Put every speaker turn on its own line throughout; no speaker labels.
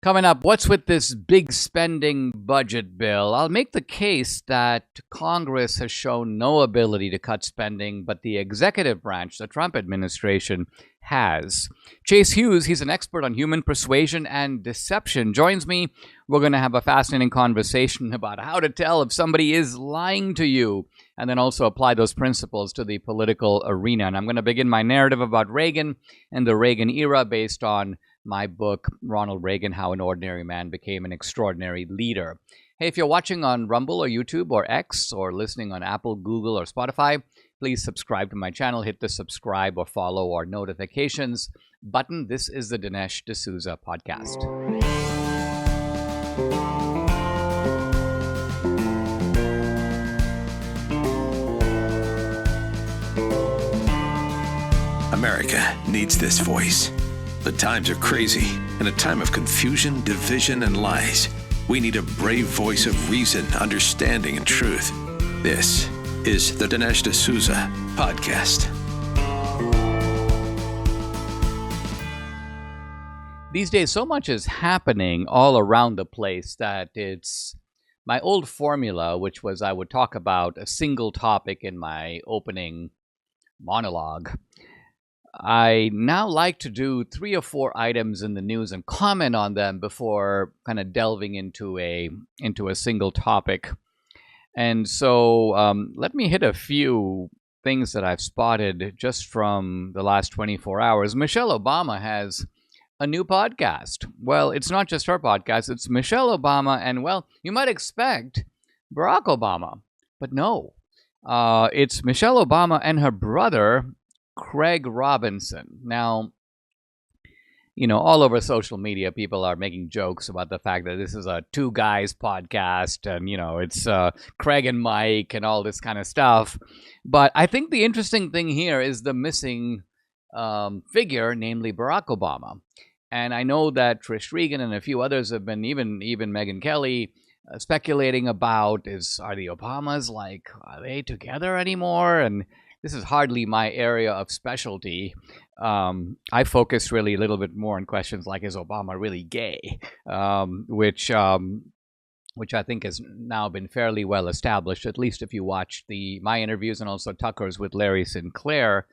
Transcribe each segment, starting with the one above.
Coming up, what's with this big spending budget bill? I'll make the case that Congress has shown no ability to cut spending, but the executive branch, the Trump administration, has. Chase Hughes, he's an expert on human persuasion and deception, joins me. We're going to have a fascinating conversation about how to tell if somebody is lying to you, and then also apply those principles to the political arena. And I'm going to begin my narrative about Reagan and the Reagan era based on my book, Ronald Reagan, How an Ordinary Man Became an Extraordinary Leader. Hey, if you're watching on Rumble or YouTube or X or listening on Apple, Google, or Spotify, please subscribe to my channel. Hit the subscribe or follow or notifications button. This is the Dinesh D'Souza podcast.
America needs this voice. The times are crazy. In a time of confusion, division, and lies, we need a brave voice of reason, understanding, and truth. This is the Dinesh D'Souza podcast.
These days, so much is happening all around the place that it's my old formula, which was I would talk about a single topic in my opening monologue. I now like to do 3 or 4 items in the news and comment on them before kind of delving into a single topic. And so let me hit a few things that I've spotted just from the last 24 hours. Michelle Obama has a new podcast. Well, it's not just her podcast, it's Michelle Obama and, well, you might expect Barack Obama, but no. It's Michelle Obama and her brother, Craig Robinson. Now, you know, all over social media, people are making jokes about the fact that this is a 2 guys podcast and, you know, it's Craig and Mike and all this kind of stuff. But I think the interesting thing here is the missing figure, namely Barack Obama. And I know that Trish Reagan and a few others have been, even Megyn Kelly, speculating about, are the Obamas, like, are they together anymore? And this is hardly my area of specialty. I focus really a little bit more on questions like, is Obama really gay? Which I think has now been fairly well established, at least if you watch my interviews and also Tucker's with Larry Sinclair.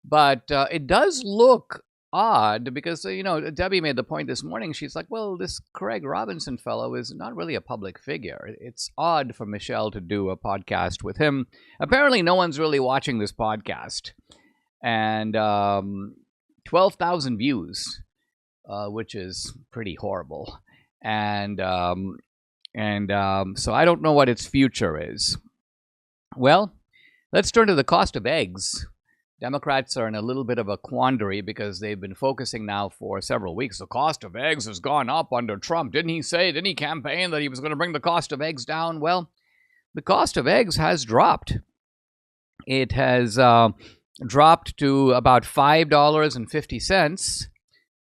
But it does look odd because, you know, Debbie made the point this morning. She's like, well, this Craig Robinson fellow is not really a public figure. It's odd for Michelle to do a podcast with him. Apparently, no one's really watching this podcast. And 12,000 views, which is pretty horrible. And so I don't know what its future is. Well, let's turn to the cost of eggs. Democrats are in a little bit of a quandary because they've been focusing now for several weeks. The cost of eggs has gone up under Trump. Didn't he campaign that he was going to bring the cost of eggs down? Well, the cost of eggs has dropped. It has dropped to about $5.50,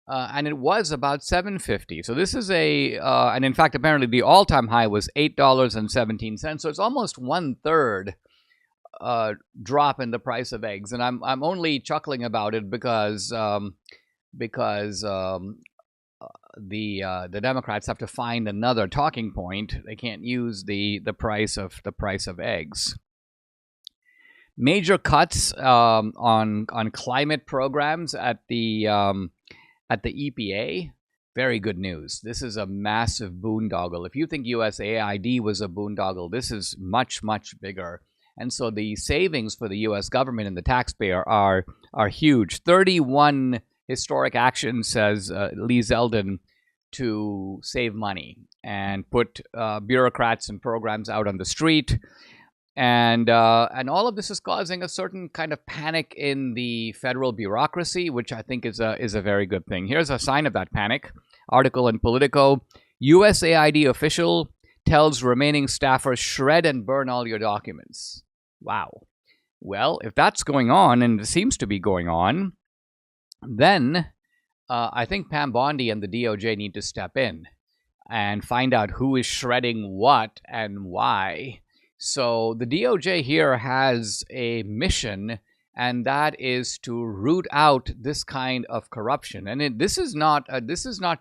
and it was about $7.50. So this is and in fact, apparently the all-time high was $8.17. So it's almost 1/3 drop in the price of eggs, and I'm only chuckling about it because the Democrats have to find another talking point. They can't use the price of eggs. Major cuts on climate programs at the EPA. Very good news. This is a massive boondoggle. If you think USAID was a boondoggle, this is much, much bigger. And so the savings for the U.S. government and the taxpayer are huge. 31 historic actions, says Lee Zeldin, to save money and put bureaucrats and programs out on the street. And all of this is causing a certain kind of panic in the federal bureaucracy, which I think is a very good thing. Here's a sign of that panic. Article in Politico. USAID official tells remaining staffers shred and burn all your documents. Wow. Well, if that's going on, and it seems to be going on, then I think Pam Bondi and the DOJ need to step in and find out who is shredding what and why. So the DOJ here has a mission and that is to root out this kind of corruption. And this is not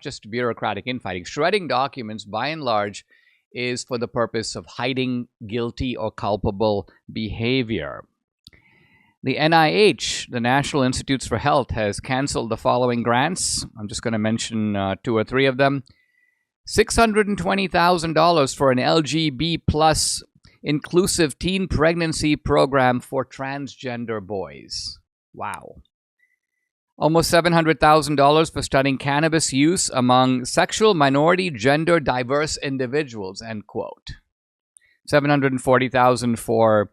just bureaucratic infighting. Shredding documents, by and large, is for the purpose of hiding guilty or culpable behavior. The NIH, the National Institutes for Health, has canceled the following grants. I'm just going to mention 2 or 3 of them. $620,000 for an LGB plus inclusive teen pregnancy program for transgender boys. Wow. Almost $700,000 for studying cannabis use among sexual minority, gender diverse individuals, end quote. $740,000 for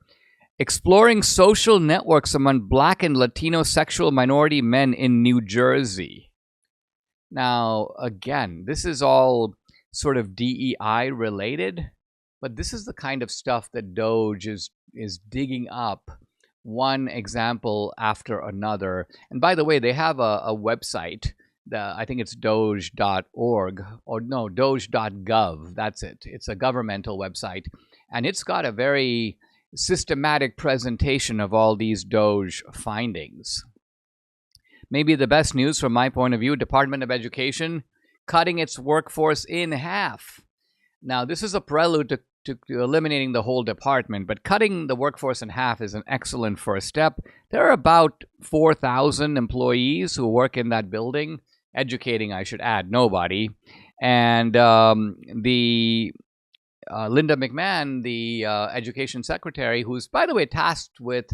exploring social networks among Black and Latino sexual minority men in New Jersey. Now, again, this is all sort of DEI related, but this is the kind of stuff that DOGE is digging up, one example after another. And by the way, they have a website. I think it's doge.org, or no, doge.gov. That's it. It's a governmental website, and it's got a very systematic presentation of all these DOGE findings. Maybe the best news from my point of view, Department of Education cutting its workforce in half. Now, this is a prelude to eliminating the whole department, but cutting the workforce in half is an excellent first step. There are about 4,000 employees who work in that building, educating, I should add, nobody. And Linda McMahon, the education secretary, who's, by the way, tasked with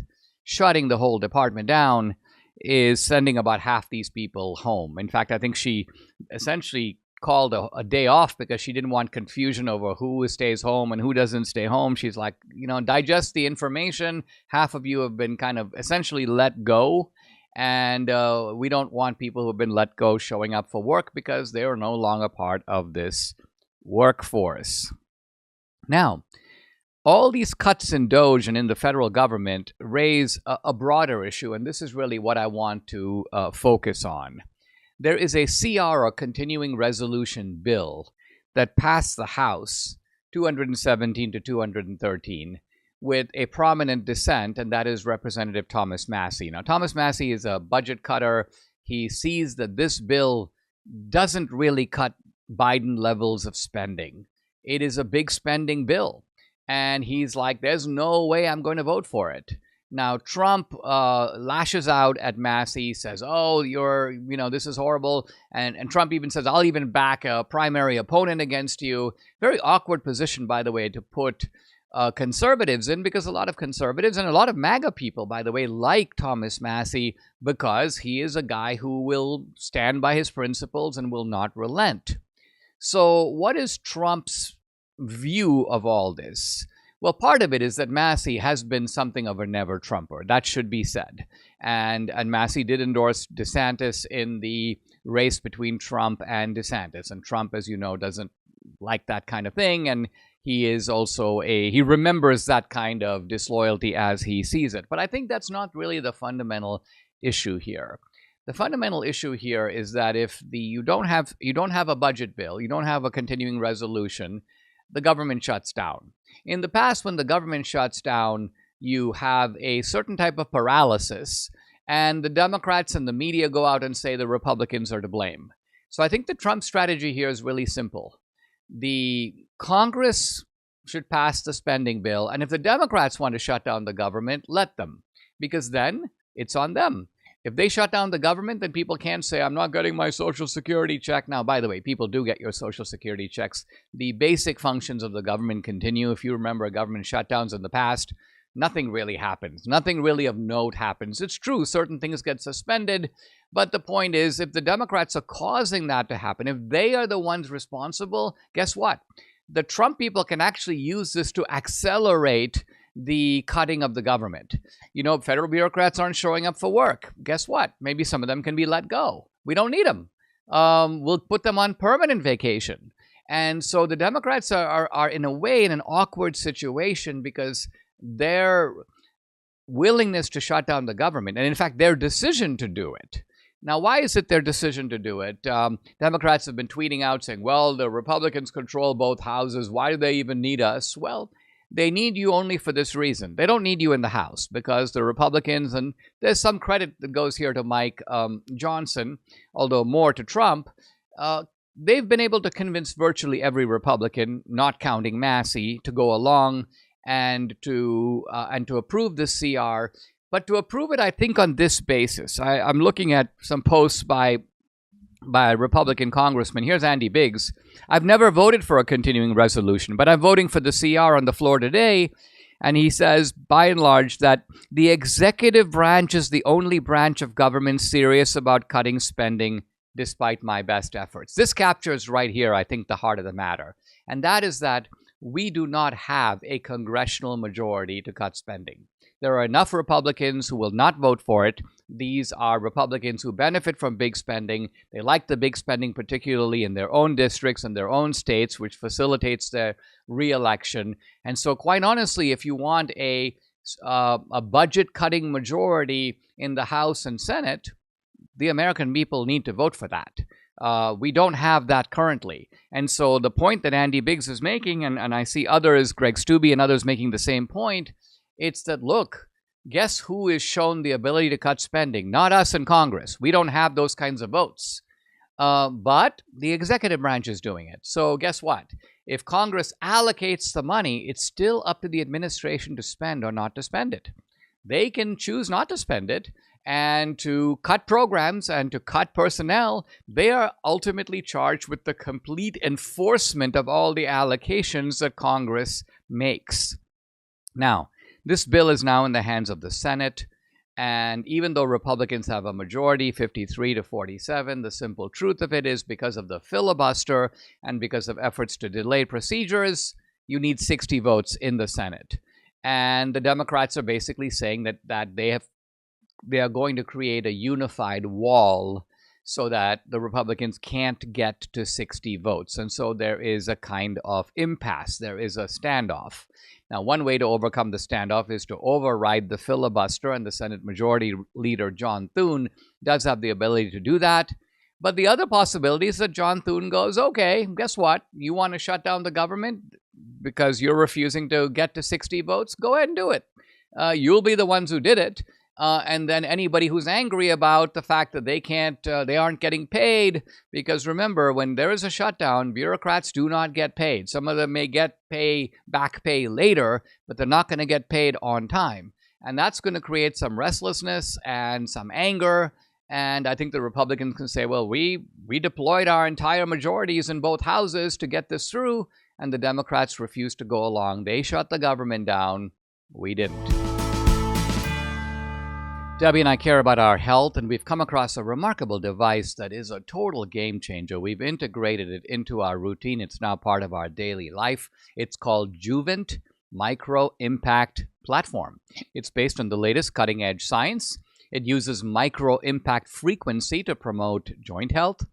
shutting the whole department down, is sending about half these people home. In fact, I think she essentially called a day off because she didn't want confusion over who stays home and who doesn't stay home. She's like, digest the information. Half of you have been kind of essentially let go. And we don't want people who have been let go showing up for work because they are no longer part of this workforce. Now, all these cuts in DOGE and in the federal government raise a broader issue, and this is really what I want to focus on. There is a CR, or continuing resolution bill, that passed the House 217 to 213 with a prominent dissent, and that is Representative Thomas Massie. Now, Thomas Massie is a budget cutter. He sees that this bill doesn't really cut Biden levels of spending. It is a big spending bill. And he's like, there's no way I'm going to vote for it. Now, Trump lashes out at Massie, says, oh, this is horrible. And Trump even says, I'll even back a primary opponent against you. Very awkward position, by the way, to put conservatives in, because a lot of conservatives and a lot of MAGA people, by the way, like Thomas Massie because he is a guy who will stand by his principles and will not relent. So what is Trump's view of all this? Well, part of it is that Massie has been something of a never-Trumper. That should be said. And Massie did endorse DeSantis in the race between Trump and DeSantis. And Trump, as you know, doesn't like that kind of thing. And he is also he remembers that kind of disloyalty as he sees it. But I think that's not really the fundamental issue here. The fundamental issue here is that if you don't have a budget bill, you don't have a continuing resolution, the government shuts down. In the past, when the government shuts down, you have a certain type of paralysis, and the Democrats and the media go out and say the Republicans are to blame. So I think the Trump strategy here is really simple. The Congress should pass the spending bill, and if the Democrats want to shut down the government, let them, because then it's on them. If they shut down the government, then people can't say, I'm not getting my Social Security check. Now, by the way, people do get your Social Security checks. The basic functions of the government continue. If you remember government shutdowns in the past, nothing really happens. Nothing really of note happens. It's true, certain things get suspended. But the point is, if the Democrats are causing that to happen, if they are the ones responsible, guess what? The Trump people can actually use this to accelerate the cutting of the government. Federal bureaucrats aren't showing up for work. Guess what? Maybe some of them can be let go. We don't need them. We'll put them on permanent vacation. And so the Democrats are in a way in an awkward situation because their willingness to shut down the government, and in fact, their decision to do it. Now, why is it their decision to do it? Democrats have been tweeting out saying, well, the Republicans control both houses. Why do they even need us? Well, they need you only for this reason. They don't need you in the House because the Republicans, and there's some credit that goes here to Mike Johnson, although more to Trump, they've been able to convince virtually every Republican, not counting Massey, to go along and to approve this CR. But to approve it, I think, on this basis. I'm looking at some posts by a Republican congressman. Here's Andy Biggs. I've never voted for a continuing resolution, but I'm voting for the CR on the floor today. And he says, by and large, that the executive branch is the only branch of government serious about cutting spending despite my best efforts. This captures right here, I think, the heart of the matter. And that is that we do not have a congressional majority to cut spending. There are enough Republicans who will not vote for it. These are Republicans who benefit from big spending. They like the big spending, particularly in their own districts and their own states, which facilitates their re-election. And so, quite honestly, if you want a budget-cutting majority in the House and Senate, the American people need to vote for that. We don't have that currently. And so the point that Andy Biggs is making, and I see others, Greg Stubbe and others making the same point, it's that, look, guess who is shown the ability to cut spending? Not us in Congress. We don't have those kinds of votes. But the executive branch is doing it. So guess what? If Congress allocates the money, it's still up to the administration to spend or not to spend it. They can choose not to spend it and to cut programs and to cut personnel. They are ultimately charged with the complete enforcement of all the allocations that Congress makes. Now, this bill is now in the hands of the Senate, and even though Republicans have a majority, 53 to 47, the simple truth of it is because of the filibuster and because of efforts to delay procedures, you need 60 votes in the Senate. And the Democrats are basically saying that they are going to create a unified wall so that the Republicans can't get to 60 votes. And so there is a kind of impasse. There is a standoff. Now, one way to overcome the standoff is to override the filibuster, and the Senate Majority Leader John Thune does have the ability to do that. But the other possibility is that John Thune goes, okay, guess what? You want to shut down the government because you're refusing to get to 60 votes? Go ahead and do it. You'll be the ones who did it. And then anybody who's angry about the fact that they aren't getting paid, because remember, when there is a shutdown, bureaucrats do not get paid. Some of them may get back pay later, but they're not going to get paid on time. And that's going to create some restlessness and some anger. And I think the Republicans can say, well, we deployed our entire majorities in both houses to get this through, and the Democrats refused to go along. They shut the government down. We didn't. Debbie and I care about our health, and we've come across a remarkable device that is a total game changer. We've integrated it into our routine. It's now part of our daily life. It's called Juvent Micro Impact Platform. It's based on the latest cutting-edge science. It uses micro impact frequency to promote joint health,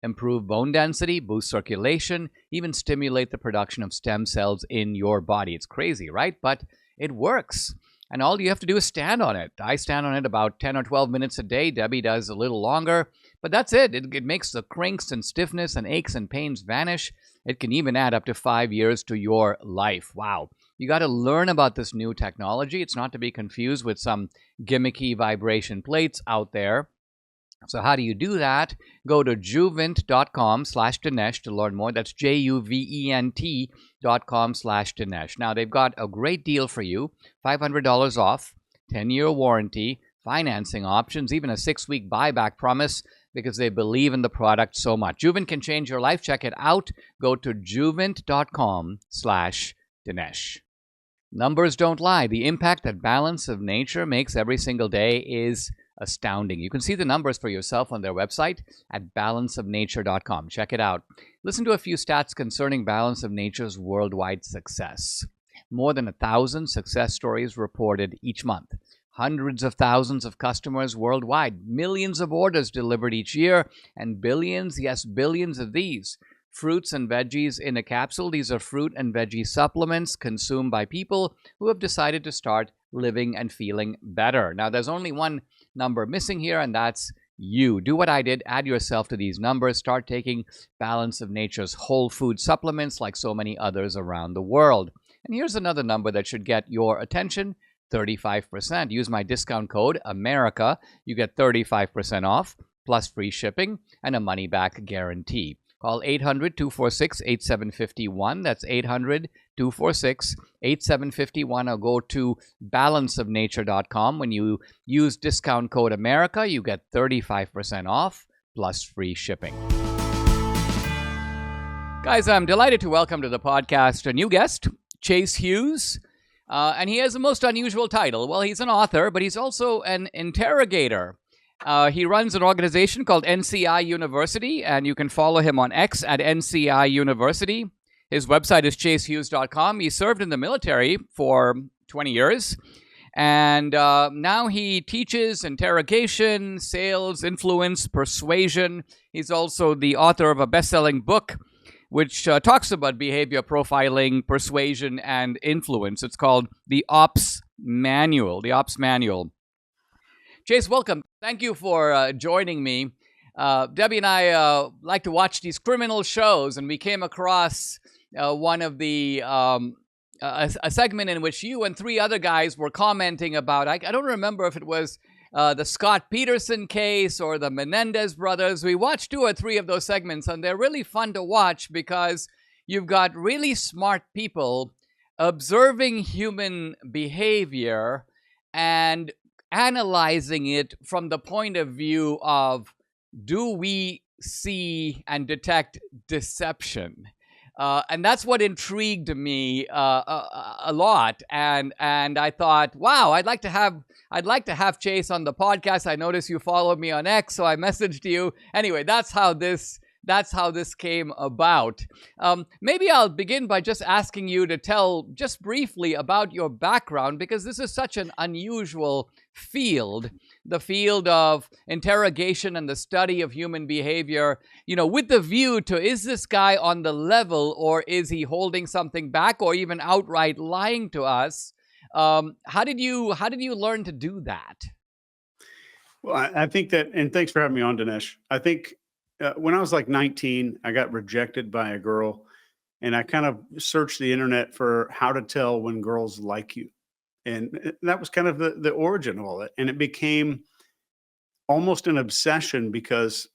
improve bone density, boost circulation, even stimulate the production of stem cells in your body. It's crazy, right? But it works. And all you have to do is stand on it. I stand on it about 10 or 12 minutes a day. Debbie does a little longer. But that's it. It makes the crinks and stiffness and aches and pains vanish. It can even add up to 5 years to your life. Wow. You got to learn about this new technology. It's not to be confused with some gimmicky vibration plates out there. So how do you do that? Go to juvent.com/Dinesh to learn more. That's JUVENT.com/Dinesh. Now, they've got a great deal for you. $500 off, 10-year warranty, financing options, even a 6-week buyback promise, because they believe in the product so much. Juvent can change your life. Check it out. Go to juvent.com/Dinesh. Numbers don't lie. The impact that balance of nature makes every single day is astounding. You can see the numbers for yourself on their website at balanceofnature.com. Check it out. Listen to a few stats concerning Balance of Nature's worldwide success. More than 1,000 success stories reported each month. Hundreds of thousands of customers worldwide. Millions of orders delivered each year. And billions, yes, billions of these. Fruits and veggies in a capsule. These are fruit and veggie supplements consumed by people who have decided to start living and feeling better. Now, there's only one number missing here, and that's you. Do what I did. Add yourself to these numbers. Start taking Balance of Nature's whole food supplements like so many others around the world. And here's another number that should get your attention, 35%. Use my discount code, America. You get 35% off, plus free shipping and a money-back guarantee. Call 800-246-8751. That's 800-246-8751. Or go to balanceofnature.com. When you use discount code America, you get 35% off plus free shipping. Guys, I'm delighted to welcome to the podcast a new guest, Chase Hughes. And he has a most unusual title. Well, he's an author, but he's also an interrogator. He runs an organization called NCI University, and you can follow him on X at NCI University. His website is chasehughes.com. He served in the military for 20 years, and now he teaches interrogation, sales, influence, persuasion. He's also the author of a best-selling book which talks about behavior profiling, persuasion, and influence. It's called The Ops Manual. The Ops Manual. Chase, welcome. Thank you for joining me. Debbie and I like to watch these criminal shows, and we came across one of the a segment in which you and three other guys were commenting about. I don't remember if it was the Scott Peterson case or the Menendez brothers. We watched 2 or 3 of those segments, and they're really fun to watch because you've got really smart people observing human behavior and analyzing it from the point of view of, do we see and detect deception? And that's what intrigued me a lot. And I thought, wow, I'd like to have Chase on the podcast. I noticed you followed me on X, so I messaged you. Anyway, that's how this came about. Maybe I'll begin by just asking you to tell just briefly about your background, because this is such an unusual field, the field of interrogation and the study of human behavior, with the view to, is this guy on the level, or is he holding something back, or even outright lying to us? How did you learn to do that?
Well, I think that, and thanks for having me on, Dinesh. I think when I was like 19, I got rejected by a girl, and I kind of searched the internet for how to tell when girls like you. And that was kind of the origin of all that. And it became almost an obsession because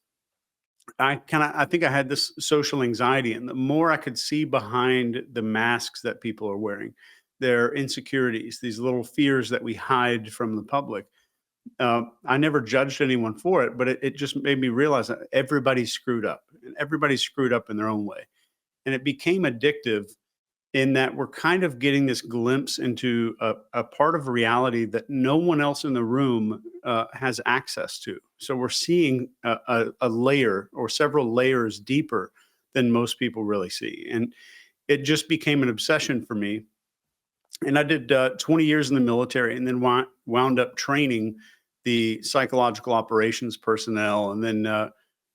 I think I had this social anxiety, and the more I could see behind the masks that people are wearing, their insecurities, these little fears that we hide from the public. I never judged anyone for it, but it just made me realize that everybody's screwed up, and everybody's screwed up in their own way. And it became addictive in that we're kind of getting this glimpse into a part of reality that no one else in the room has access to. So we're seeing a layer or several layers deeper than most people really see. And it just became an obsession for me. And I did 20 years in the military, and then wound up training the psychological operations personnel, and then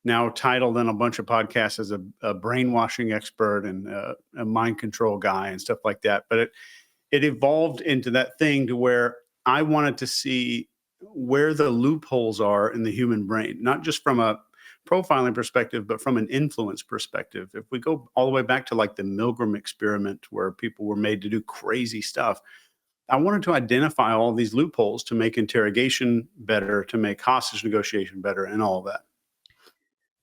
now titled in a bunch of podcasts as a brainwashing expert and a mind control guy and stuff like that. But it evolved into that thing to where I wanted to see where the loopholes are in the human brain, not just from a profiling perspective, but from an influence perspective. If we go all the way back to like the Milgram experiment, where people were made to do crazy stuff, I wanted to identify all these loopholes to make interrogation better, to make hostage negotiation better, and all of that.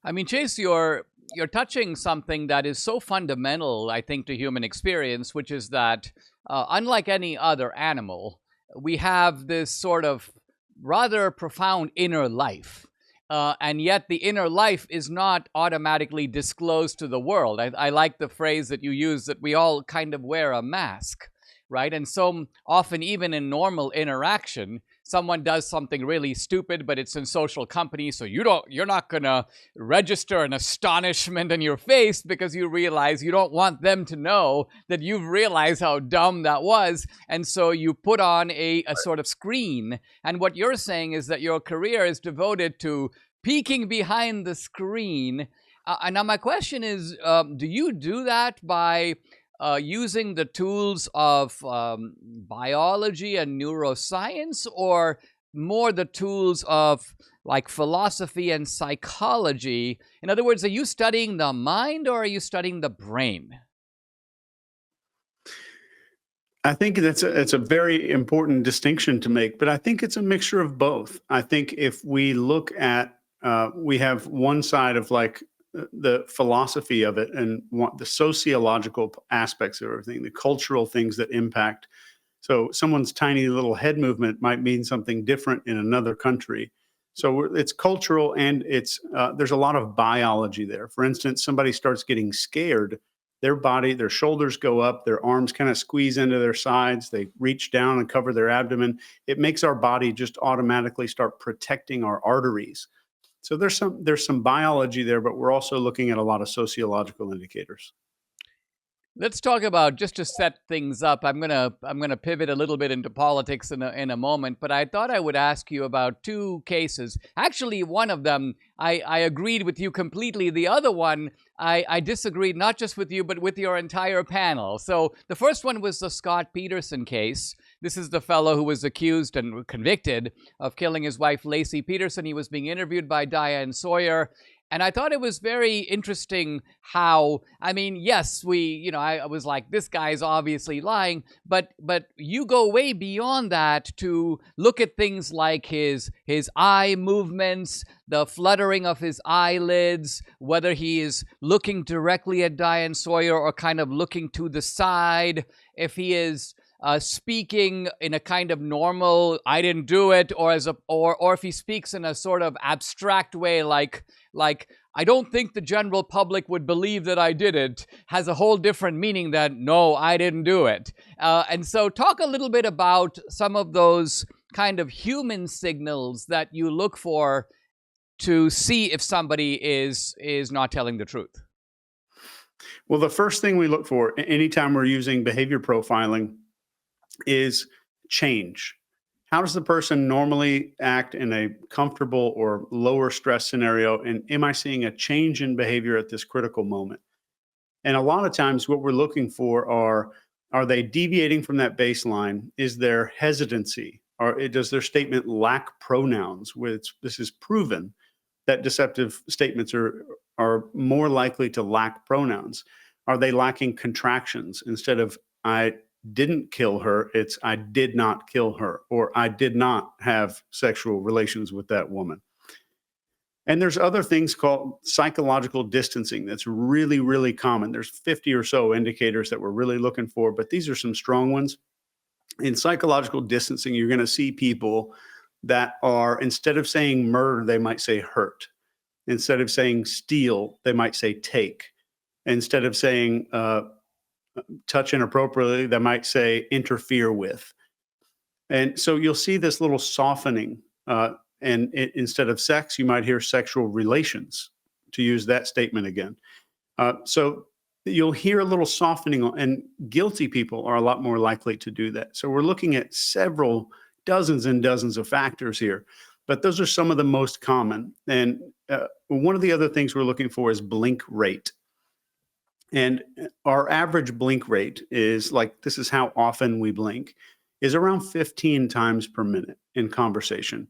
I mean, Chase, you're touching something that is so fundamental, I think, to human experience, which is that unlike any other animal, we have this sort of rather profound inner life. And yet the inner life is not automatically disclosed to the world. I like the phrase that you use, that we all kind of wear a mask, right? And so often, even in normal interaction, someone does something really stupid, but it's in social company, so you're not gonna register an astonishment in your face because you realize you don't want them to know that you've realized how dumb that was, and so you put on a sort of screen. And what you're saying is that your career is devoted to peeking behind the screen. And now my question is, do you do that by using the tools of biology and neuroscience, or more the tools of like philosophy and psychology? In other words, are you studying the mind, or are you studying the brain?
I think it's a very important distinction to make, but I think it's a mixture of both. I think if we look at, we have one side of like the philosophy of it and the sociological aspects of everything, the cultural things that impact. So someone's tiny little head movement might mean something different in another country. So it's cultural, and it's there's a lot of biology there. For instance, somebody starts getting scared, their body, their shoulders go up, their arms kind of squeeze into their sides, they reach down and cover their abdomen. It makes our body just automatically start protecting our arteries. So there's some biology there, but we're also looking at a lot of sociological indicators.
Let's talk about, just to set things up. I'm gonna pivot a little bit into politics in a moment, but I thought I would ask you about two cases. Actually, one of them I agreed with you completely. The other one I disagreed, not just with you, but with your entire panel. So the first one was the Scott Peterson case. This is the fellow who was accused and convicted of killing his wife, Lacey Peterson. He was being interviewed by Diane Sawyer. And I thought it was very interesting how, I mean, yes, I was like, this guy's obviously lying, but you go way beyond that to look at things like his eye movements, the fluttering of his eyelids, whether he is looking directly at Diane Sawyer or kind of looking to the side, if he is speaking in a kind of normal, I didn't do it, or if he speaks in a sort of abstract way, like I don't think the general public would believe that I did it, has a whole different meaning than no, I didn't do it. And so talk a little bit about some of those kind of human signals that you look for to see if somebody is not telling the truth.
Well, the first thing we look for anytime we're using behavior profiling is change. How does the person normally act in a comfortable or lower stress scenario? And am I seeing a change in behavior at this critical moment? And a lot of times what we're looking for are they deviating from that baseline? Is there hesitancy? Or does their statement lack pronouns? Which this is proven that deceptive statements are more likely to lack pronouns. Are they lacking contractions? Instead of I didn't kill her, it's I did not kill her, or I did not have sexual relations with that woman. And there's other things called psychological distancing that's really, really common. There's 50 or so indicators that we're really looking for, but these are some strong ones. In psychological distancing, you're going to see people that are, instead of saying murder, they might say hurt. Instead of saying steal, they might say take. Instead of saying touch inappropriately, they might say interfere with. And so you'll see this little softening. Instead of sex, you might hear sexual relations, to use that statement again. So you'll hear a little softening, and guilty people are a lot more likely to do that. So we're looking at several dozens and dozens of factors here, but those are some of the most common. And one of the other things we're looking for is blink rate. And our average blink rate is like, this is how often we blink, is around 15 times per minute in conversation.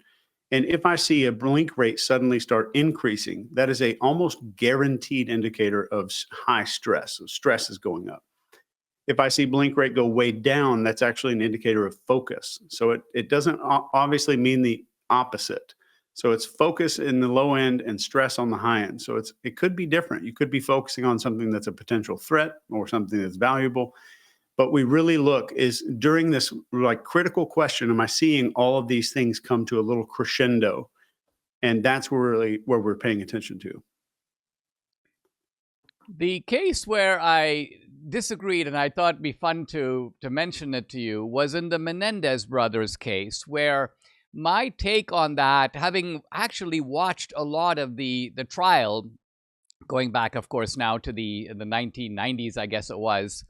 And if I see a blink rate suddenly start increasing, that is a almost guaranteed indicator of high stress. So stress is going up. If I see blink rate go way down, that's actually an indicator of focus. So it doesn't obviously mean the opposite. So it's focus in the low end and stress on the high end. So it could be different. You could be focusing on something that's a potential threat or something that's valuable. But we really look is during this like critical question, am I seeing all of these things come to a little crescendo? And that's where we're paying attention to.
The case where I disagreed, and I thought it'd be fun to mention it to you, was in the Menendez brothers case, where my take on that, having actually watched a lot of the trial, going back, of course, now to the 1990s, I guess it was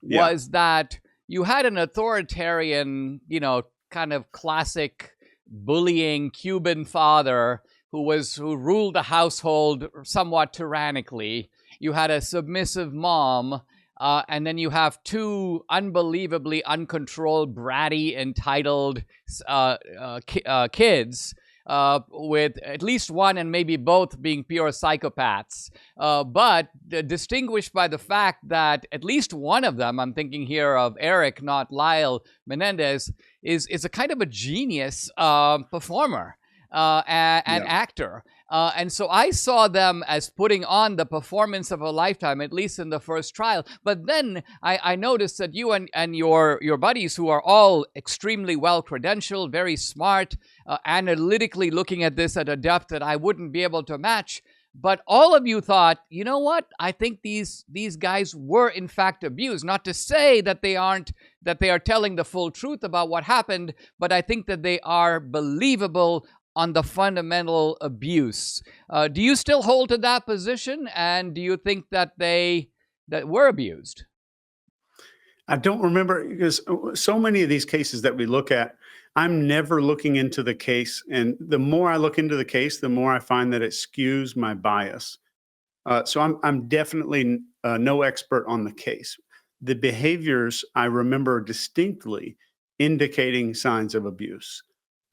that you had an authoritarian, kind of classic bullying Cuban father who ruled the household somewhat tyrannically. You had a submissive mom, and then you have two unbelievably uncontrolled, bratty, entitled kids. with at least one and maybe both being pure psychopaths, but distinguished by the fact that at least one of them, I'm thinking here of Eric, not Lyle Menendez, is a kind of a genius performer and actor. And so I saw them as putting on the performance of a lifetime, at least in the first trial. But then I noticed that you and your buddies, who are all extremely well-credentialed, very smart, analytically looking at this at a depth that I wouldn't be able to match, but all of you thought, you know what? I think these guys were in fact abused. Not to say that they are telling the full truth about what happened, but I think that they are believable on the fundamental abuse. Do you still hold to that position? And do you think that that were abused?
I don't remember, because so many of these cases that we look at, I'm never looking into the case. And the more I look into the case, the more I find that it skews my bias. So I'm definitely no expert on the case. The behaviors I remember distinctly indicating signs of abuse.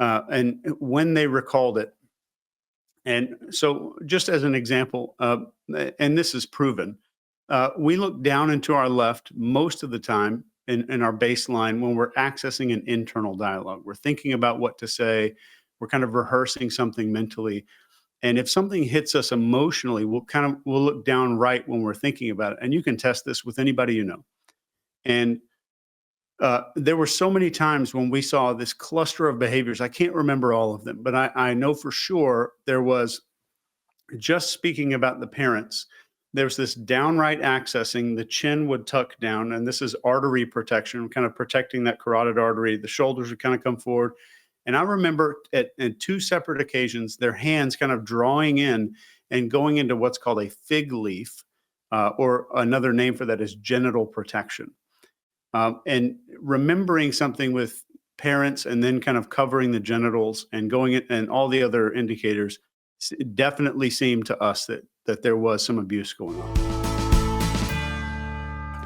And when they recalled it. And so just as an example, and this is proven, we look down and to our left most of the time in our baseline when we're accessing an internal dialogue. We're thinking about what to say. We're kind of rehearsing something mentally. And if something hits us emotionally, we'll look down right when we're thinking about it. And you can test this with anybody you know. And there were so many times when we saw this cluster of behaviors. I can't remember all of them, but I know for sure there was, just speaking about the parents, there's this downright accessing. The chin would tuck down, and this is artery protection, kind of protecting that carotid artery. The shoulders would kind of come forward. And I remember at two separate occasions, their hands kind of drawing in and going into what's called a fig leaf, or another name for that is genital protection. And remembering something with parents and then kind of covering the genitals and going in, and all the other indicators definitely seemed to us that there was some abuse going on.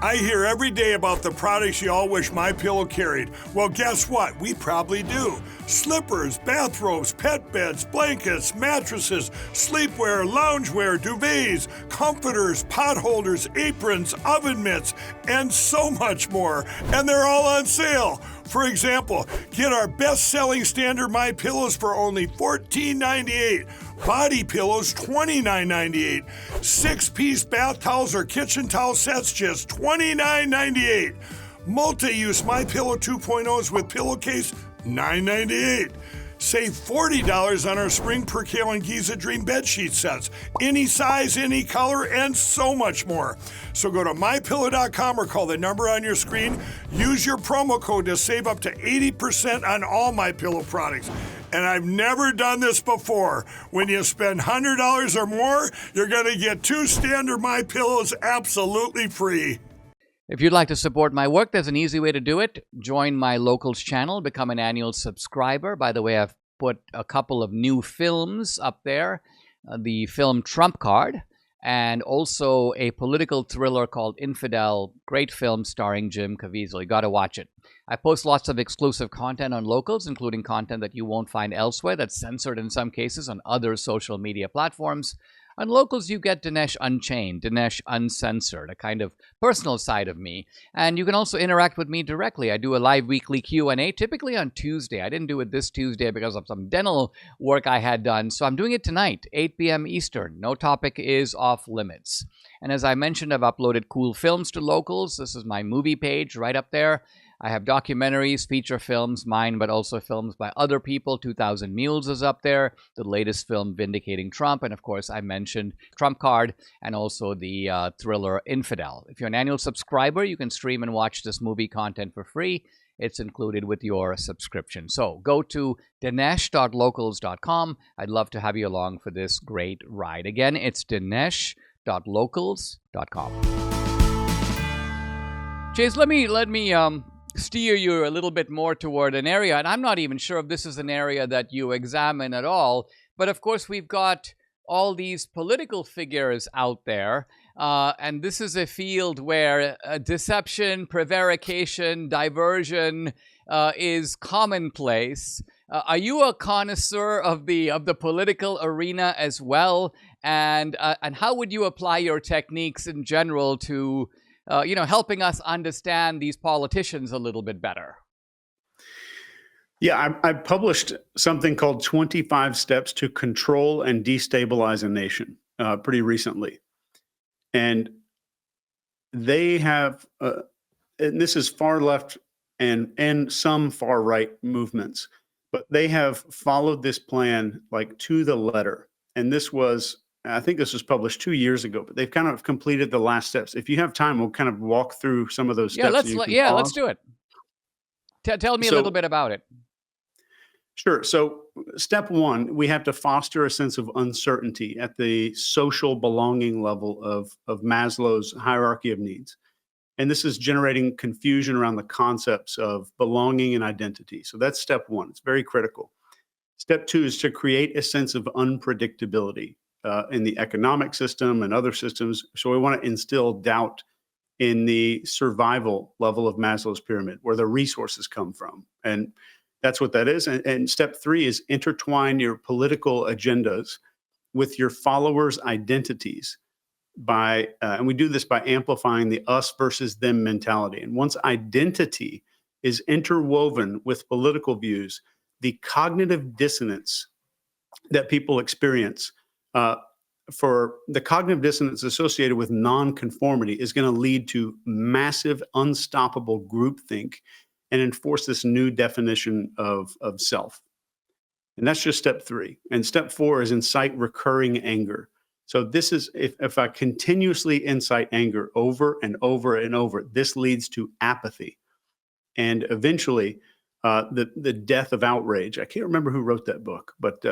I hear every day about the products you all wish MyPillow carried. Well, guess what? We probably do. Slippers, bathrobes, pet beds, blankets, mattresses, sleepwear, loungewear, duvets, comforters, pot holders, aprons, oven mitts, and so much more. And they're all on sale. For example, get our best-selling standard MyPillows for only $14.98. Body pillows, $29.98. 6-piece bath towels or kitchen towel sets, just $29.98. Multi-use MyPillow 2.0s with pillowcase, $9.98. Save $40 on our Spring Percale and Giza Dream bedsheet sets. Any size, any color, and so much more. So go to MyPillow.com or call the number on your screen. Use your promo code to save up to 80% on all MyPillow products. And I've never done this before. When you spend $100 or more, you're going to get 2 standard MyPillows absolutely free.
If you'd like to support my work, there's an easy way to do it. Join my Locals channel, become an annual subscriber. By the way, I've put a couple of new films up there. The film Trump Card, and also a political thriller called Infidel. Great film starring Jim Caviezel. You got to watch it. I post lots of exclusive content on Locals, including content that you won't find elsewhere, that's censored in some cases on other social media platforms. On Locals, you get Dinesh Unchained, Dinesh Uncensored, a kind of personal side of me. And you can also interact with me directly. I do a live weekly Q&A, typically on Tuesday. I didn't do it this Tuesday because of some dental work I had done, so I'm doing it tonight, 8 p.m. Eastern. No topic is off limits. And as I mentioned, I've uploaded cool films to Locals. This is my movie page right up there. I have documentaries, feature films, mine, but also films by other people. 2000 Mules is up there, the latest film vindicating Trump. And of course, I mentioned Trump Card and also the thriller Infidel. If you're an annual subscriber, you can stream and watch this movie content for free. It's included with your subscription. So go to dinesh.locals.com. I'd love to have you along for this great ride. Again, it's dinesh.locals.com. Chase, let me steer you a little bit more toward an area, and I'm not even sure if this is an area that you examine at all, but of course we've got all these political figures out there, and this is a field where deception, prevarication, diversion is commonplace. Are you a connoisseur of the political arena as well? And how would you apply your techniques in general to helping us understand these politicians a little bit better?
Yeah, I published something called 25 Steps to Control and Destabilize a Nation pretty recently. And they have, and this is far left and some far right movements, but they have followed this plan like to the letter. And this was, I think this was published 2 years ago, but they've kind of completed the last steps. If you have time, we'll kind of walk through some of those steps.
Let's do it. Tell me a little bit about it.
Sure. So step one, we have to foster a sense of uncertainty at the social belonging level of Maslow's hierarchy of needs. And this is generating confusion around the concepts of belonging and identity. So that's step one. It's very critical. Step two is to create a sense of unpredictability in the economic system and other systems. So we want to instill doubt in the survival level of Maslow's pyramid, where the resources come from. And that's what that is. And step three is intertwine your political agendas with your followers' identities by, and we do this by amplifying the us versus them mentality. And once identity is interwoven with political views, the cognitive dissonance that people experience for the cognitive dissonance associated with nonconformity is going to lead to massive, unstoppable groupthink and enforce this new definition of self. And that's just step three. And step four is incite recurring anger. So this is, if I continuously incite anger over and over and over, this leads to apathy. And eventually, the death of outrage. I can't remember who wrote that book, but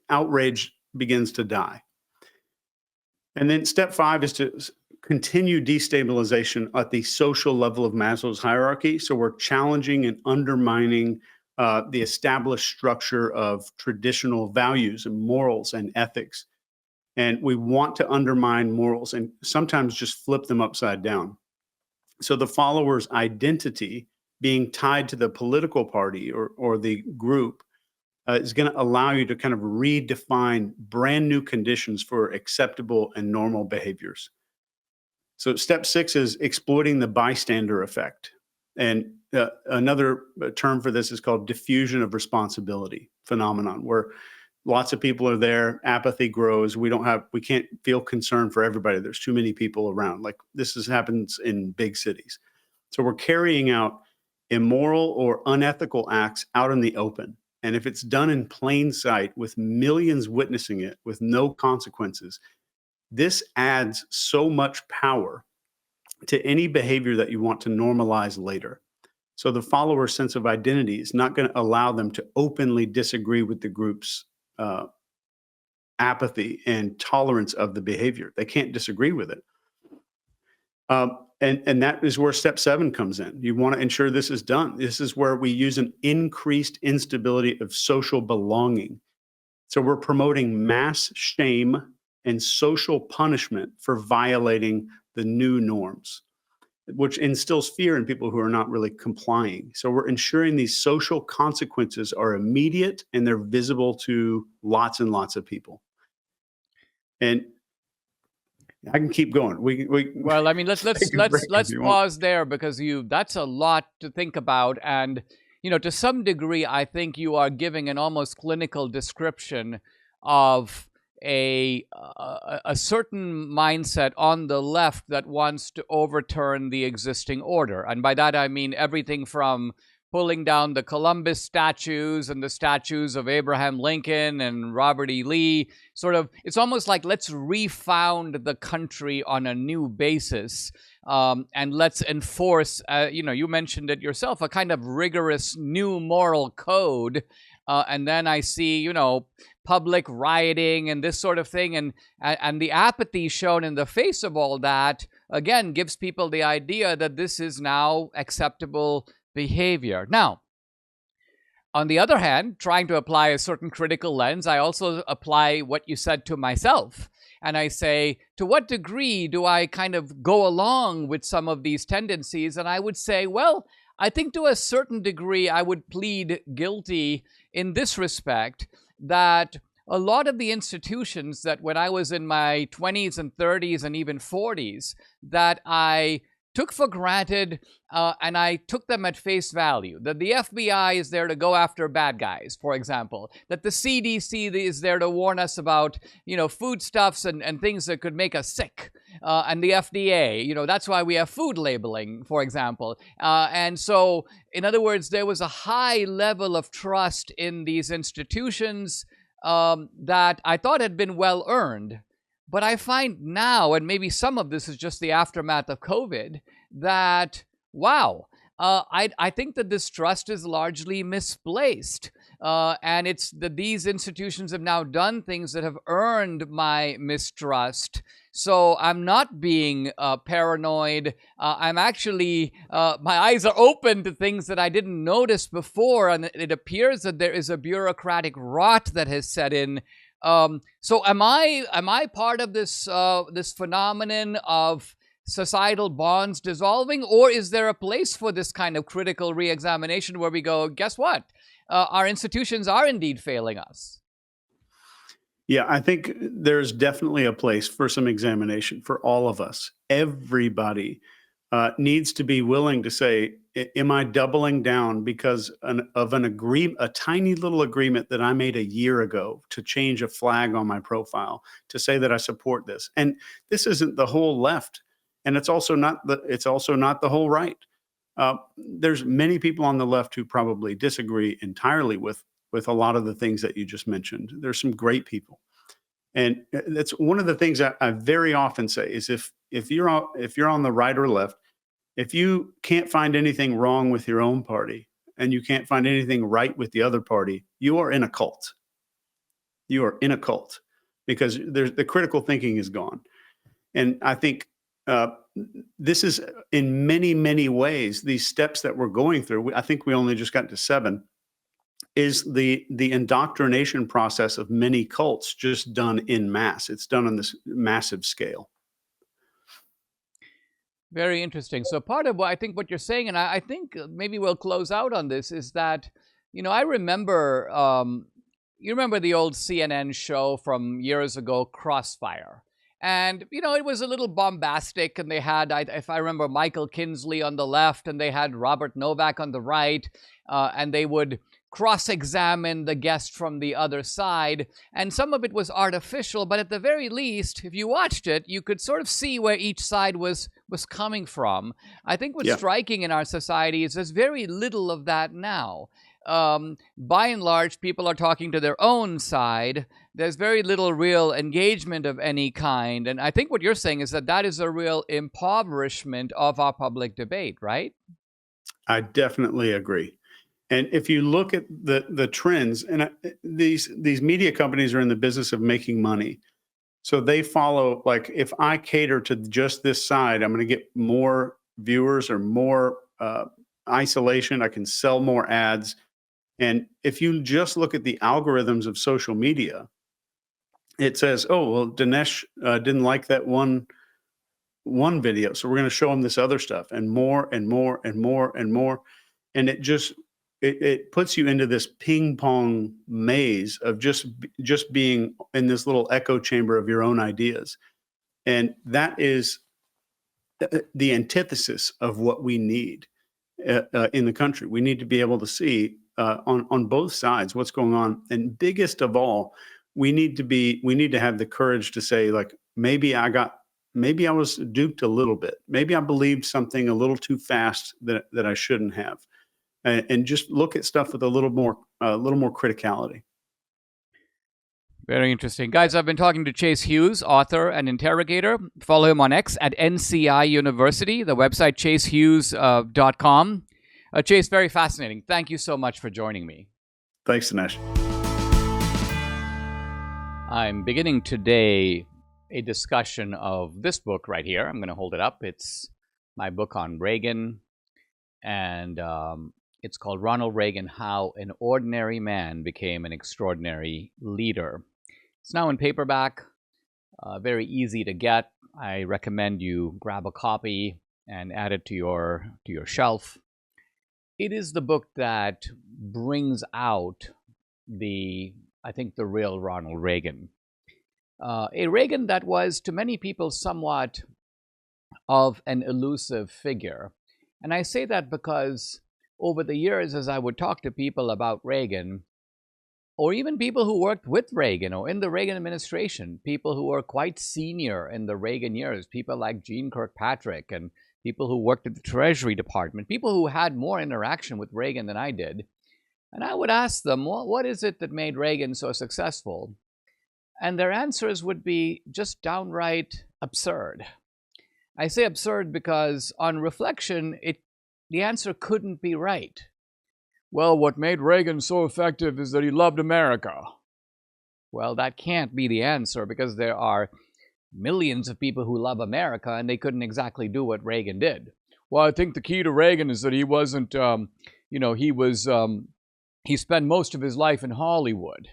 outrage begins to die. And then step five is to continue destabilization at the social level of Maslow's hierarchy. So we're challenging and undermining the established structure of traditional values and morals and ethics. And we want to undermine morals and sometimes just flip them upside down. So the follower's identity being tied to the political party or the group is going to allow you to kind of redefine brand new conditions for acceptable and normal behaviors. So step six is exploiting the bystander effect. And another term for this is called diffusion of responsibility phenomenon, where lots of people are there, apathy grows, we can't feel concern for everybody. There's too many people around. Like happens in big cities. So we're carrying out immoral or unethical acts out in the open. And if it's done in plain sight with millions witnessing it with no consequences, this adds so much power to any behavior that you want to normalize later. So the follower's sense of identity is not going to allow them to openly disagree with the group's apathy and tolerance of the behavior. They can't disagree with it. And that is where step seven comes in. You want to ensure this is done. This is where we use an increased instability of social belonging. So we're promoting mass shame and social punishment for violating the new norms, which instills fear in people who are not really complying. So we're ensuring these social consequences are immediate and they're visible to lots and lots of people. And I can keep going.
Well, I mean, let's pause there because that's a lot to think about. And, to some degree, I think you are giving an almost clinical description of a certain mindset on the left that wants to overturn the existing order. And by that, I mean everything from pulling down the Columbus statues and the statues of Abraham Lincoln and Robert E. Lee. It's almost like let's refound the country on a new basis, and let's enforce, you mentioned it yourself, a kind of rigorous new moral code. And then I see, public rioting and this sort of thing. And the apathy shown in the face of all that, again, gives people the idea that this is now acceptable behavior. Now, on the other hand, trying to apply a certain critical lens, I also apply what you said to myself. And I say, to what degree do I kind of go along with some of these tendencies? And I would say, well, I think to a certain degree, I would plead guilty in this respect that a lot of the institutions that when I was in my 20s and 30s and even 40s that I took for granted and I took them at face value. That the FBI is there to go after bad guys, for example. That the CDC is there to warn us about, foodstuffs and things that could make us sick. And the FDA, that's why we have food labeling, for example. And so, in other words, there was a high level of trust in these institutions that I thought had been well earned. But I find now, and maybe some of this is just the aftermath of COVID, that, wow, I think that this trust is largely misplaced. And it's that these institutions have now done things that have earned my mistrust. So I'm not being paranoid. I'm actually, my eyes are open to things that I didn't notice before. And it appears that there is a bureaucratic rot that has set in. So am I part of this this phenomenon of societal bonds dissolving, or is there a place for this kind of critical re-examination where we go, guess what? Our institutions are indeed failing us.
Yeah, I think there's definitely a place for some examination for all of us. Everybody needs to be willing to say, am I doubling down because of an agreement, a tiny little agreement that I made a year ago to change a flag on my profile to say that I support this? And this isn't the whole left, and it's also not the whole right. There's many people on the left who probably disagree entirely with a lot of the things that you just mentioned. There's some great people, and that's one of the things I very often say is if you're on the right or left, if you can't find anything wrong with your own party and you can't find anything right with the other party, you are in a cult. You are in a cult because the critical thinking is gone. And I think this is in many, many ways, these steps that we're going through, I think we only just got to 7, is the indoctrination process of many cults just done in mass. It's done on this massive scale.
Very interesting. So part of what I think what you're saying, and I think maybe we'll close out on this, is that, I remember, you remember the old CNN show from years ago, Crossfire. And, it was a little bombastic, and they had, if I remember, Michael Kinsley on the left, and they had Robert Novak on the right, and they would cross-examine the guest from the other side, and some of it was artificial, but at the very least, if you watched it, you could sort of see where each side was coming from. I think what's striking in our society is there's very little of that now. By and large, people are talking to their own side. There's very little real engagement of any kind, and I think what you're saying is that is a real impoverishment of our public debate, right?
I definitely agree. And if you look at the trends, and these media companies are in the business of making money. So they follow, like, if I cater to just this side, I'm going to get more viewers or more isolation. I can sell more ads. And if you just look at the algorithms of social media, it says, oh, well, Dinesh didn't like that one video, so we're going to show him this other stuff and more and more and more and more. And it puts you into this ping pong maze of just being in this little echo chamber of your own ideas. And that is the antithesis of what we need in the country. We need to be able to see on both sides what's going on. And biggest of all, we need to have the courage to say, like, maybe I was duped a little bit. Maybe I believed something a little too fast that I shouldn't have. And just look at stuff with a little more criticality.
Very interesting. Guys, I've been talking to Chase Hughes, author and interrogator. Follow him on X at NCI University, the website chasehughes.com. Chase, very fascinating. Thank you so much for joining me.
Thanks, Dinesh.
I'm beginning today a discussion of this book right here. I'm going to hold it up. It's my book on Reagan, and it's called Ronald Reagan, How an Ordinary Man Became an Extraordinary Leader. It's now in paperback, very easy to get. I recommend you grab a copy and add it to your shelf. it is the book that brings out I think, the real Ronald Reagan. A Reagan that was, to many people, somewhat of an elusive figure. And I say that because over the years, as I would talk to people about Reagan, or even people who worked with Reagan or in the Reagan administration, people who were quite senior in the Reagan years, people like Gene Kirkpatrick and people who worked at the Treasury Department, people who had more interaction with Reagan than I did. And I would ask them, what is it that made Reagan so successful? And their answers would be just downright absurd. I say absurd because on reflection, the answer couldn't be right. Well, what made Reagan so effective is that he loved America. Well, that can't be the answer because there are millions of people who love America and they couldn't exactly do what Reagan did. Well, I think the key to Reagan is that he wasn't, he spent most of his life in Hollywood.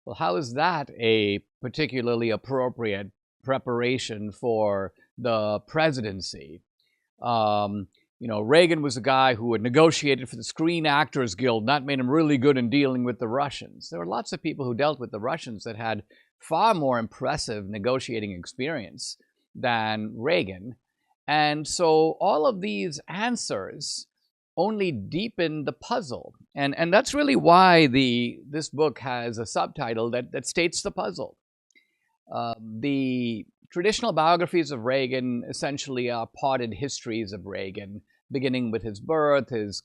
Well, how is that a particularly appropriate preparation for the presidency? Reagan was a guy who had negotiated for the Screen Actors Guild. That made him really good in dealing with the Russians. There were lots of people who dealt with the Russians that had far more impressive negotiating experience than Reagan. And so all of these answers only deepen the puzzle. And that's really why this book has a subtitle that states the puzzle. The traditional biographies of Reagan essentially are potted histories of Reagan, beginning with his birth, his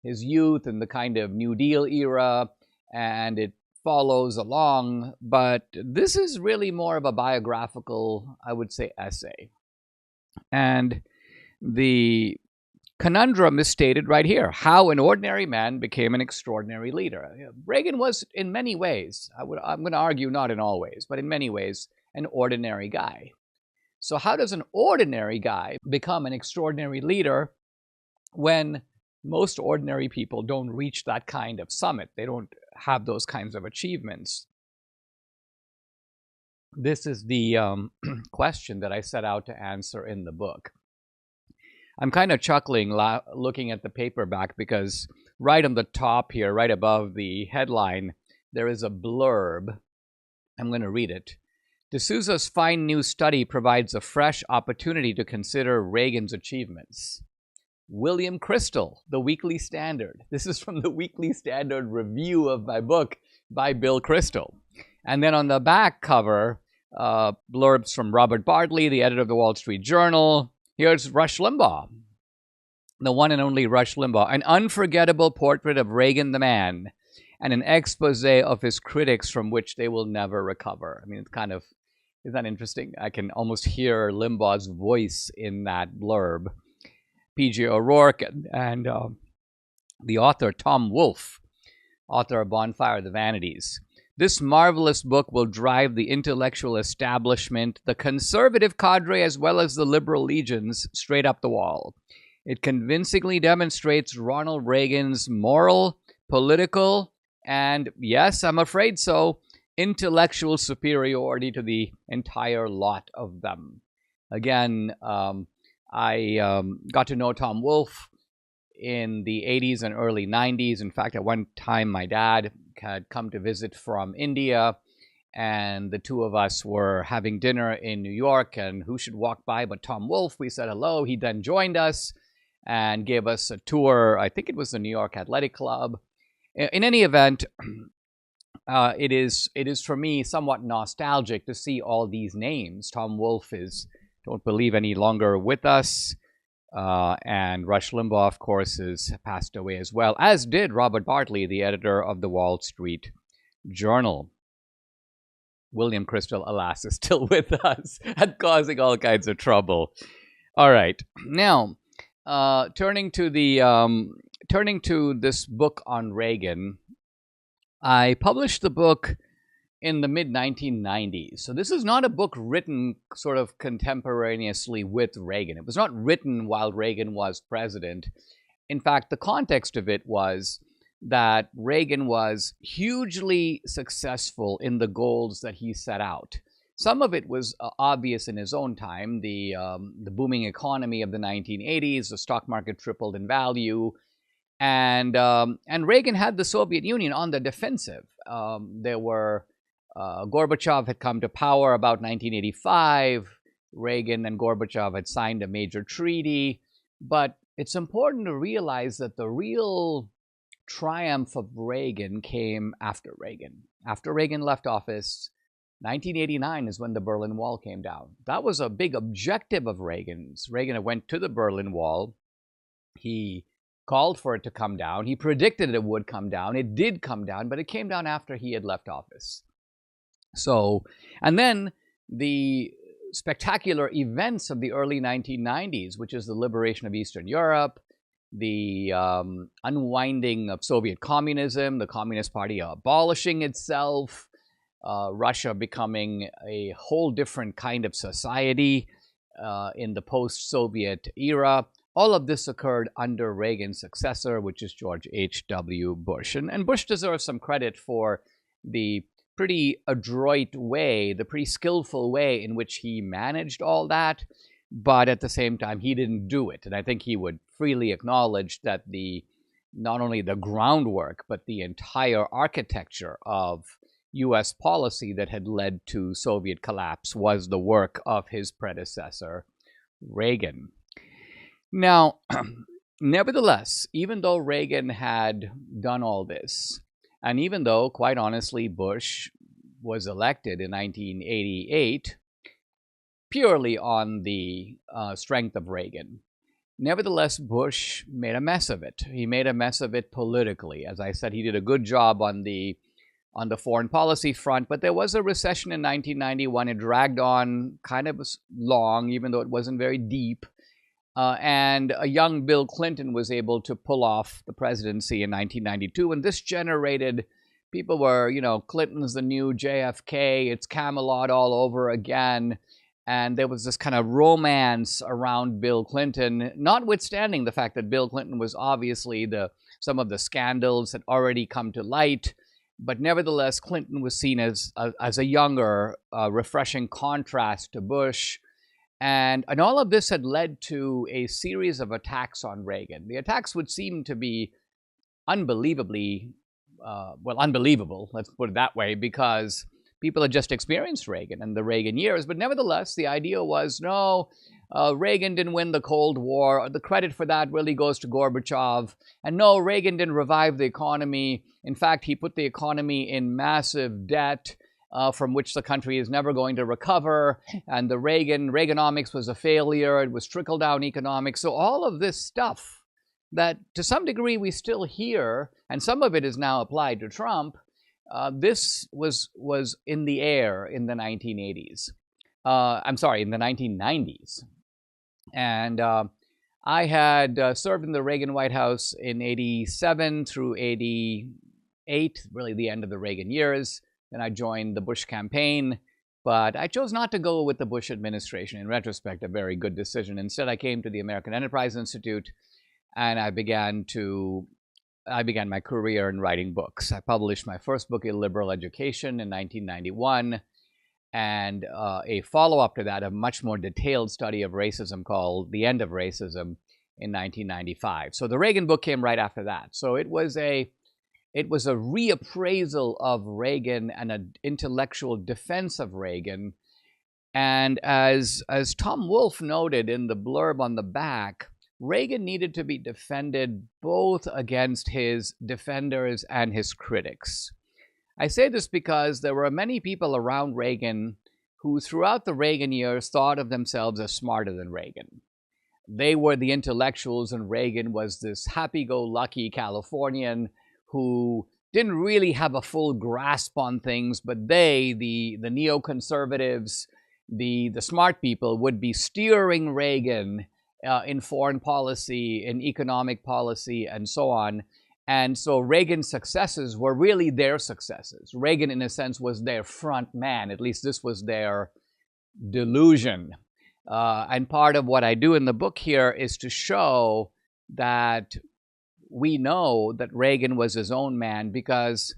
youth, and the kind of New Deal era, and it follows along. But this is really more of a biographical, I would say, essay. And the conundrum is stated right here: how an ordinary man became an extraordinary leader. Reagan was, in many ways, I'm going to argue not in all ways, but in many ways, an ordinary guy. So how does an ordinary guy become an extraordinary leader when most ordinary people don't reach that kind of summit? They don't have those kinds of achievements. This is the question that I set out to answer in the book. I'm kind of chuckling looking at the paperback because right on the top here, right above the headline, there is a blurb. I'm going to read it. D'Souza's fine new study provides a fresh opportunity to consider Reagan's achievements. William Crystal, The Weekly Standard. This is from the Weekly Standard review of my book by Bill Crystal. And then on the back cover, blurbs from Robert Bartley, the editor of the Wall Street Journal. Here's Rush Limbaugh, the one and only Rush Limbaugh. An unforgettable portrait of Reagan the man and an expose of his critics from which they will never recover. I mean, isn't that interesting? I can almost hear Limbaugh's voice in that blurb. P.J. O'Rourke and the author Tom Wolfe, author of Bonfire of the Vanities. This marvelous book will drive the intellectual establishment, the conservative cadre, as well as the liberal legions, straight up the wall. It convincingly demonstrates Ronald Reagan's moral, political, and, yes, I'm afraid so, intellectual superiority to the entire lot of them. Again, I got to know Tom Wolfe in the 80s and early 90s. In fact, at one time, my dad had come to visit from India, and the two of us were having dinner in New York, and who should walk by but Tom Wolfe? We said hello. He then joined us and gave us a tour. I think it was the New York Athletic Club. In any event, it is for me somewhat nostalgic to see all these names. Tom Wolfe is, don't believe, any longer with us. And Rush Limbaugh, of course, has passed away as well, as did Robert Bartley, the editor of the Wall Street Journal. William Crystal, alas, is still with us and causing all kinds of trouble. All right, now turning to this book on Reagan, I published the book in the mid-1990s. So this is not a book written sort of contemporaneously with Reagan. It was not written while Reagan was president. In fact, the context of it was that Reagan was hugely successful in the goals that he set out. Some of it was obvious in his own time. The booming economy of the 1980s, the stock market tripled in value. And Reagan had the Soviet Union on the defensive. Gorbachev had come to power about 1985. Reagan and Gorbachev had signed a major treaty. But it's important to realize that the real triumph of Reagan came after Reagan. After Reagan left office, 1989 is when the Berlin Wall came down. That was a big objective of Reagan's. Reagan went to the Berlin Wall. He called for it to come down. He predicted it would come down. It did come down, but it came down after he had left office. So, and then the spectacular events of the early 1990s, which is the liberation of Eastern Europe, the unwinding of Soviet communism, the Communist Party abolishing itself, Russia becoming a whole different kind of society in the post-Soviet era. All of this occurred under Reagan's successor, which is George H.W. Bush. And Bush deserves some credit for the pretty adroit way, the pretty skillful way in which he managed all that. But at the same time, he didn't do it. And I think he would freely acknowledge that not only the groundwork, but the entire architecture of U.S. policy that had led to Soviet collapse was the work of his predecessor, Reagan. Now, nevertheless, even though Reagan had done all this, and even though, quite honestly, Bush was elected in 1988 purely on the strength of Reagan, nevertheless, Bush made a mess of it. He made a mess of it politically. As I said, he did a good job on the foreign policy front, but there was a recession in 1991. It dragged on kind of long, even though it wasn't very deep. And a young Bill Clinton was able to pull off the presidency in 1992. And this generated, people were, Clinton's the new JFK, it's Camelot all over again. And there was this kind of romance around Bill Clinton, notwithstanding the fact that Bill Clinton was obviously some of the scandals had already come to light. But nevertheless, Clinton was seen as a younger, refreshing contrast to Bush. And all of this had led to a series of attacks on Reagan. The attacks would seem to be unbelievably, unbelievable, let's put it that way, because people had just experienced Reagan and the Reagan years. But nevertheless, the idea was, no, Reagan didn't win the Cold War. The credit for that really goes to Gorbachev. And no, Reagan didn't revive the economy. In fact, he put the economy in massive debt, from which the country is never going to recover. And the Reaganomics was a failure. It was trickle-down economics. So all of this stuff that to some degree we still hear, and some of it is now applied to Trump, this was in the air in the 1980s. In the 1990s. And I had served in the Reagan White House in 87 through 88, really the end of the Reagan years. Then I joined the Bush campaign, but I chose not to go with the Bush administration. In retrospect, a very good decision. Instead, I came to the American Enterprise Institute, and I began my career in writing books. I published my first book, Illiberal Education, in 1991, and a follow-up to that, a much more detailed study of racism called The End of Racism in 1995. So the Reagan book came right after that. So it was a reappraisal of Reagan and an intellectual defense of Reagan. And as Tom Wolfe noted in the blurb on the back, Reagan needed to be defended both against his defenders and his critics. I say this because there were many people around Reagan who throughout the Reagan years thought of themselves as smarter than Reagan. They were the intellectuals, and Reagan was this happy-go-lucky Californian who didn't really have a full grasp on things, but they, the neoconservatives, the smart people, would be steering Reagan in foreign policy, in economic policy, and so on. And so Reagan's successes were really their successes. Reagan, in a sense, was their front man. At least this was their delusion. And part of what I do in the book here is to show that we know that Reagan was his own man because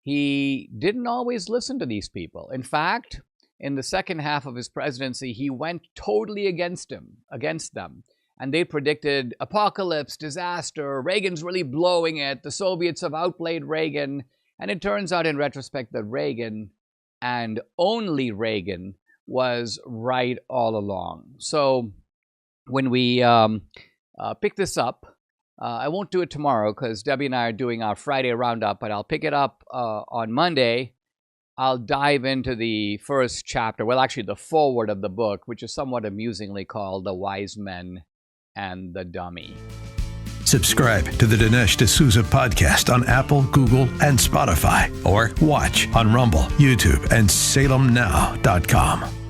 he didn't always listen to these people. In fact, in the second half of his presidency, he went totally against them. and they predicted apocalypse, disaster, Reagan's really blowing it, the Soviets have outplayed Reagan. And it turns out in retrospect that Reagan, and only Reagan, was right all along. So when we pick this up, I won't do it tomorrow because Debbie and I are doing our Friday roundup, but I'll pick it up on Monday. I'll dive into the first chapter, well, actually the foreword of the book, which is somewhat amusingly called The Wise Men and the Dummy.
Subscribe to the Dinesh D'Souza podcast on Apple, Google, and Spotify, or watch on Rumble, YouTube, and SalemNow.com.